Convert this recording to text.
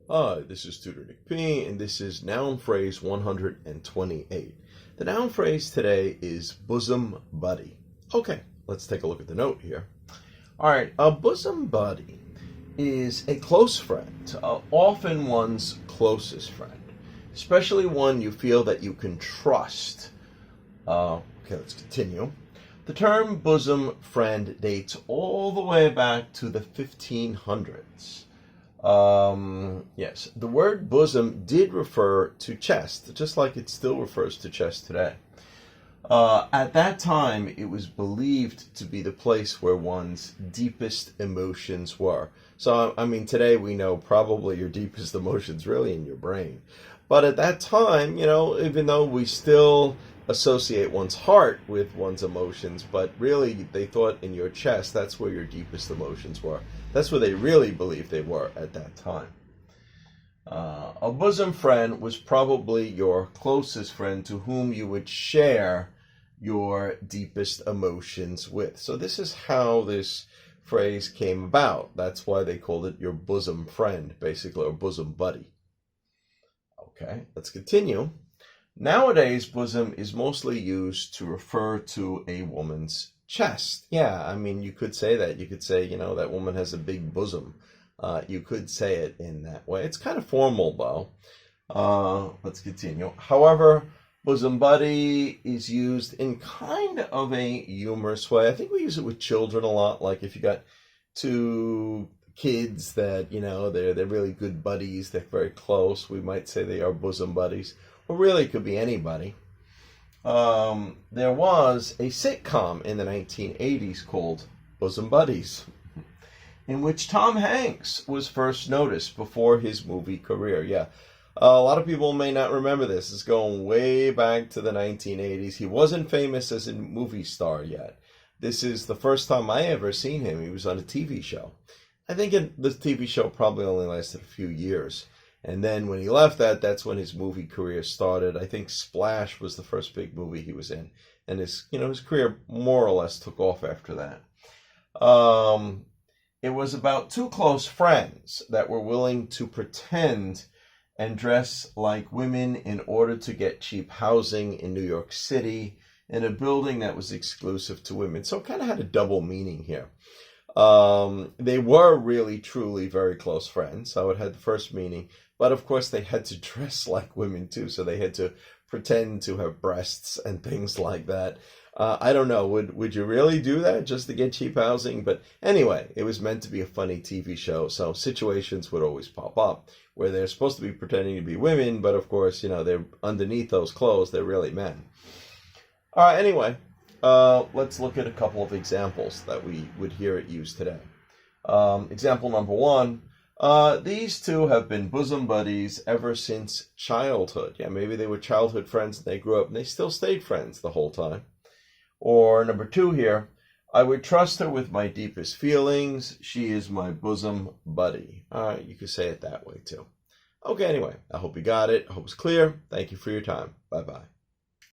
Hi, this is Tutor Nick P, and this is noun phrase 128. The noun phrase today is bosom buddy. Okay, let's take a look at the note here. All right, a bosom buddy is a close friend, often one's closest friend, especially one you feel that you can trust. Okay, let's continue. The term bosom friend dates all the way back to the 1500s. Yes, the word bosom did refer to chest, just like it still refers to chest today. At that time, it was believed to be the place where one's deepest emotions were. So, I mean, today we know probably your deepest emotions really in your brain. But at that time, even though we still associate one's heart with one's emotions, but really they thought in your chest, that's where your deepest emotions were. That's where they really believed they were at that time. A bosom friend was probably your closest friend to whom you would share your deepest emotions with. So this is how this phrase came about. That's why they called it your bosom friend, basically, or bosom buddy. Okay, let's continue. Nowadays, bosom is mostly used to refer to a woman's chest. Yeah, I mean, you could say that. You could say, that woman has a big bosom. You could say it in that way. It's kind of formal, though. Let's continue. However, bosom buddy is used in kind of a humorous way. I think we use it with children a lot. Like if you got two kids that, they're really good buddies, they're very close, we might say they are bosom buddies. Or really, it could be anybody. There was a sitcom in the 1980s called Bosom Buddies, in which Tom Hanks was first noticed before his movie career. Yeah, a lot of people may not remember this. It's going way back to the 1980s. He wasn't famous as a movie star yet. This is the first time I ever seen him. He was on a TV show. I think the TV show probably only lasted a few years. And then when he left that's when his movie career started. I think Splash was the first big movie he was in. And his career more or less took off after that. It was about two close friends that were willing to pretend and dress like women in order to get cheap housing in New York City in a building that was exclusive to women. So it kind of had a double meaning here. They were really, truly very close friends. So it had the first meaning. But of course, they had to dress like women too. So they had to pretend to have breasts and things like that. I don't know. Would you really do that just to get cheap housing? But anyway, it was meant to be a funny TV show. So situations would always pop up where they're supposed to be pretending to be women. But of course, they're underneath those clothes. They're really men. All right. Anyway, let's look at a couple of examples that we would hear it used today. Example number one. These two have been bosom buddies ever since childhood. Yeah, maybe they were childhood friends and they grew up and they still stayed friends the whole time. Or number two here, I would trust her with my deepest feelings. She is my bosom buddy. All right, you could say it that way too. Okay, anyway, I hope you got it. I hope it's clear. Thank you for your time. Bye-bye.